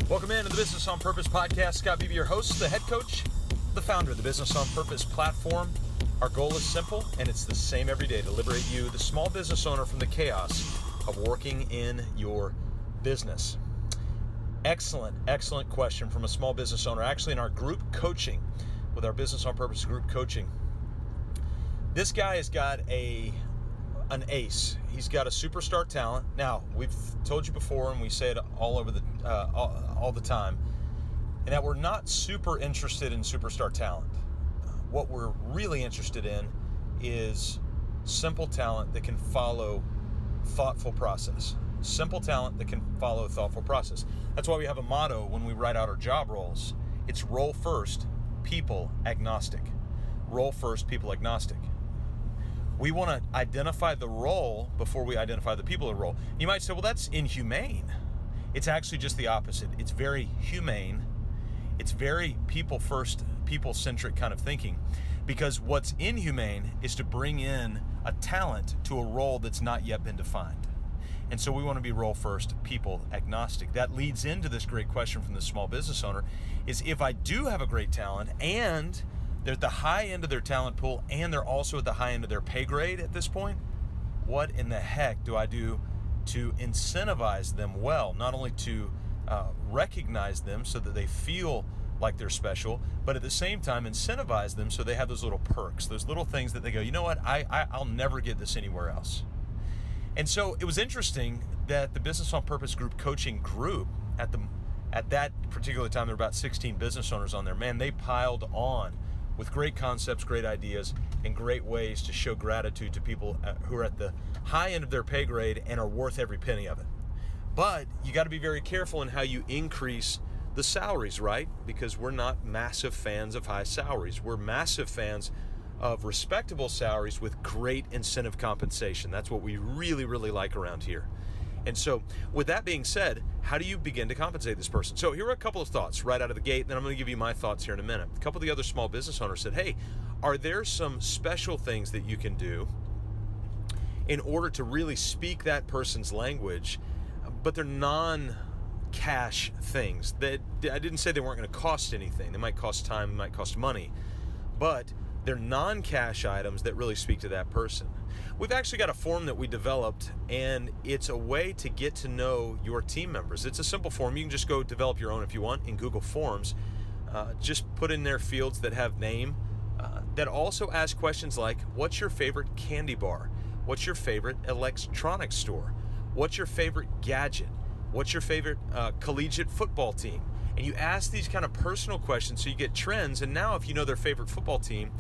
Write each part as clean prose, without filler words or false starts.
Welcome into the Business on Purpose podcast. Scott Beebe, your host, the head coach, the founder of the Business on Purpose platform. Our goal is simple, and it's the same every day: to liberate you, the small business owner, from the chaos of working in your business. Excellent question from a small business owner, actually in our group coaching, with our Business on Purpose group coaching. This guy has got an ace. He's got a superstar talent. Now, we've told you before, and we say it all the time, and that we're not super interested in superstar talent. What we're really interested in is simple talent that can follow thoughtful process. Simple talent that can follow thoughtful process. That's why we have a motto when we write out our job roles. It's role first, people agnostic. Role first, people agnostic. We want to identify the role before we identify the people of the role. You might say, well, that's inhumane. It's actually just the opposite. It's very humane. It's very people first, people centric kind of thinking. Because what's inhumane is to bring in a talent to a role that's not yet been defined. And so we want to be role first, people agnostic. That leads into this great question from the small business owner, is if I do have a great talent and they're at the high end of their talent pool and they're also at the high end of their pay grade at this point, what in the heck do I do to incentivize them well? Not only to recognize them so that they feel like they're special, but at the same time incentivize them so they have those little perks, those little things that they go, you know what, I'll never get this anywhere else. And so it was interesting that the Business on Purpose group coaching group, at that particular time, there were about 16 business owners on there. Man, they piled on with great concepts, great ideas, and great ways to show gratitude to people who are at the high end of their pay grade and are worth every penny of it. But you got to be very careful in how you increase the salaries, right? Because we're not massive fans of high salaries. We're massive fans of respectable salaries with great incentive compensation. That's what we really, really like around here. And so with that being said, how do you begin to compensate this person? So here are a couple of thoughts right out of the gate, and then I'm going to give you my thoughts here in a minute. A couple of the other small business owners said, hey, are there some special things that you can do in order to really speak that person's language, but they're non-cash things? That I didn't say they weren't going to cost anything. They might cost time, they might cost money, but they're non-cash items that really speak to that person. We've actually got a form that we developed, and it's a way to get to know your team members. It's a simple form. You can just go develop your own if you want in Google Forms. Just put in there fields that have name, that also ask questions like, what's your favorite candy bar? What's your favorite electronics store? What's your favorite gadget? What's your favorite collegiate football team? And you ask these kind of personal questions so you get trends. And now if you know their favorite football team,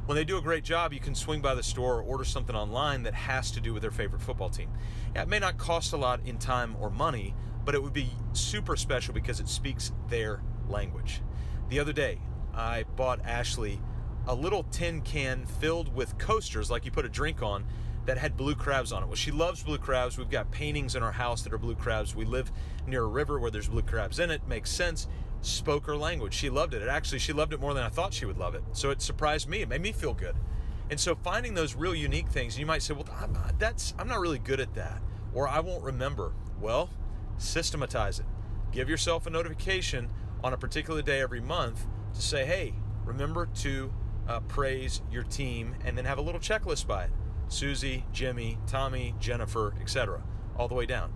when they do a great job, you can swing by the store or order something online that has to do with their favorite football team. Yeah, it may not cost a lot in time or money, but it would be super special because it speaks their language. The other day, I bought Ashley a little tin can filled with coasters, like you put a drink on, that had blue crabs on it. Well, she loves blue crabs. We've got paintings in our house that are blue crabs. We live near a river where there's blue crabs in it. Makes sense. Spoke her language. She loved it. Actually, she loved it more than I thought she would love it. So it surprised me. It made me feel good. And so finding those real unique things, you might say, well, I'm not really good at that, or I won't remember. Well, systematize it. Give yourself a notification on a particular day every month to say, hey, remember to praise your team, and then have a little checklist by it. Susie, Jimmy, Tommy, Jennifer, etc., all the way down.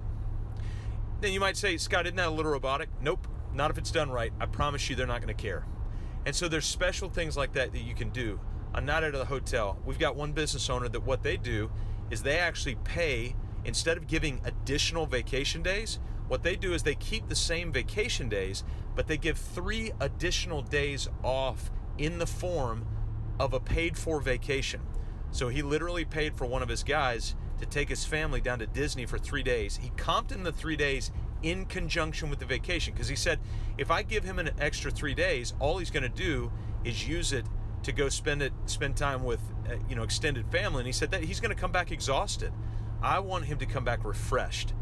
Then you might say, Scott, isn't that a little robotic? Nope, not if it's done right. I promise you they're not going to care. And so there's special things like that you can do. A night out of the hotel. We've got one business owner that what they do is they actually pay, instead of giving additional vacation days, what they do is they keep the same vacation days, but they give 3 additional days off in the form of a paid-for vacation. So he literally paid for one of his guys to take his family down to Disney for 3 days. He comped in the 3 days in conjunction with the vacation, because he said, if I give him an extra 3 days, all he's going to do is use it to go spend time with extended family. And he said that he's going to come back exhausted. I want him to come back refreshed.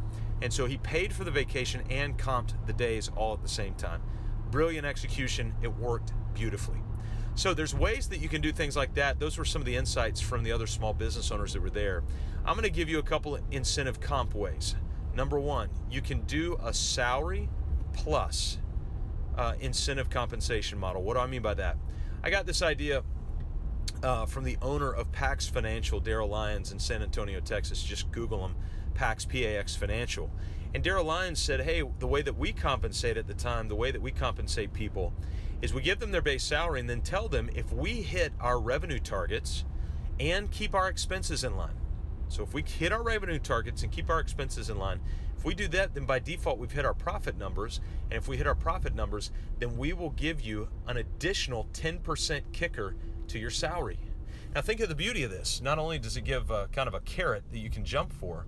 And so he paid for the vacation and comped the days all at the same time. Brilliant execution. It worked beautifully. So there's ways that you can do things like that. Those were some of the insights from the other small business owners that were there. I'm going to give you a couple of incentive comp ways. Number one, you can do a salary plus incentive compensation model. What do I mean by that? I got this idea from the owner of Pax Financial, Daryl Lyons in San Antonio, Texas. Just Google him, Pax, P-A-X Financial. And Daryl Lyons said, hey, the way that we compensate at the time, the way that we compensate people is we give them their base salary and then tell them if we hit our revenue targets and keep our expenses in line. So if we hit our revenue targets and keep our expenses in line, if we do that, then by default we've hit our profit numbers. And if we hit our profit numbers, then we will give you an additional 10% kicker to your salary. Now think of the beauty of this. Not only does it give kind of a carrot that you can jump for,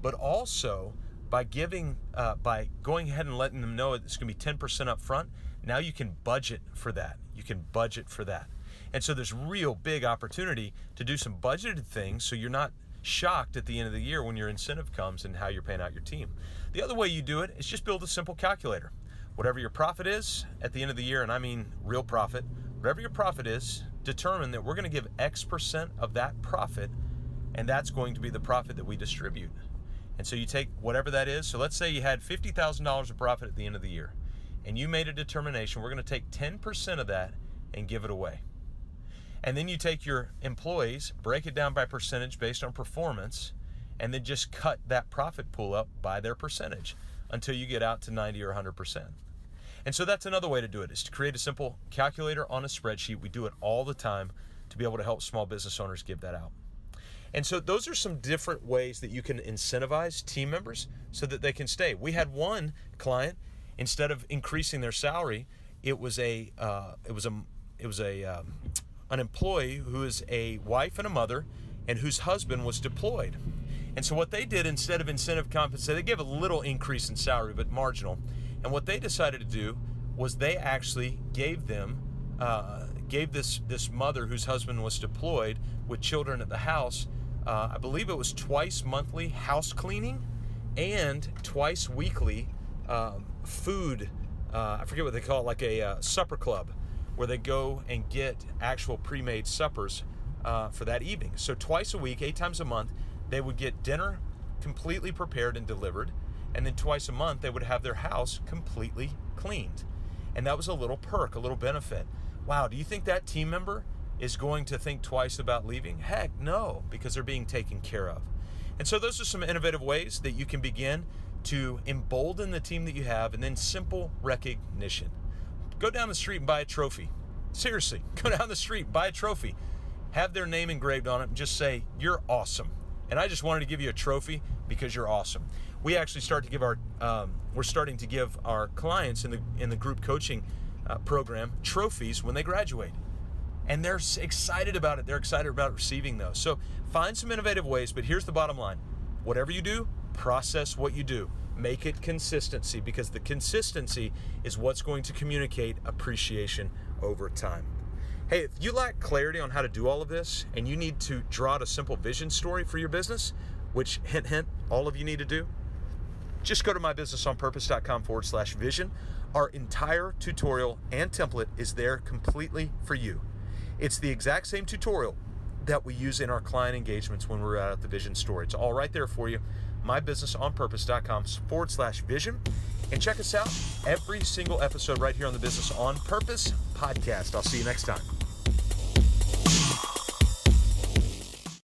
but also by going ahead and letting them know it's going to be 10% up front, now you can budget for that. You can budget for that. And so there's real big opportunity to do some budgeted things so you're not shocked at the end of the year when your incentive comes and how you're paying out your team. The other way you do it is just build a simple calculator. Whatever your profit is at the end of the year, and I mean real profit, whatever your profit is, determine that we're going to give X% of that profit, and that's going to be the profit that we distribute. And so you take whatever that is. So let's say you had $50,000 of profit at the end of the year, and you made a determination, we're going to take 10% of that and give it away. And then you take your employees, break it down by percentage based on performance, and then just cut that profit pool up by their percentage until you get out to 90 or 100%. And so that's another way to do it, is to create a simple calculator on a spreadsheet. We do it all the time to be able to help small business owners give that out. And so those are some different ways that you can incentivize team members so that they can stay. We had one client, instead of increasing their salary, it was an employee who is a wife and a mother and whose husband was deployed. And so what they did, instead of incentive compensation, they gave a little increase in salary, but marginal. And what they decided to do was they actually gave this mother whose husband was deployed with children at the house, I believe it was twice monthly house cleaning and twice weekly food, I forget what they call it, like a supper club, where they go and get actual pre-made suppers for that evening. So twice a week, 8 times a month, they would get dinner completely prepared and delivered, and then twice a month they would have their house completely cleaned. And that was a little perk, a little benefit. Wow, do you think that team member is going to think twice about leaving? Heck no, because they're being taken care of. And so those are some innovative ways that you can begin to embolden the team that you have, and then simple recognition. Go down the street and buy a trophy. Seriously, go down the street, buy a trophy. Have their name engraved on it and just say, you're awesome. And I just wanted to give you a trophy because you're awesome. We actually we're starting to give our clients in the group coaching program trophies when they graduate. And they're excited about it. They're excited about receiving those. So find some innovative ways, but here's the bottom line. Whatever you do, process what you do. Make it consistency, because the consistency is what's going to communicate appreciation over time. Hey, if you lack clarity on how to do all of this and you need to draw out a simple vision story for your business, which, hint, hint, all of you need to do, just go to mybusinessonpurpose.com/vision. Our entire tutorial and template is there completely for you. It's the exact same tutorial that we use in our client engagements when we're out at the vision story. It's all right there for you. mybusinessonpurpose.com/vision. And check us out every single episode right here on the Business on Purpose podcast. I'll see you next time.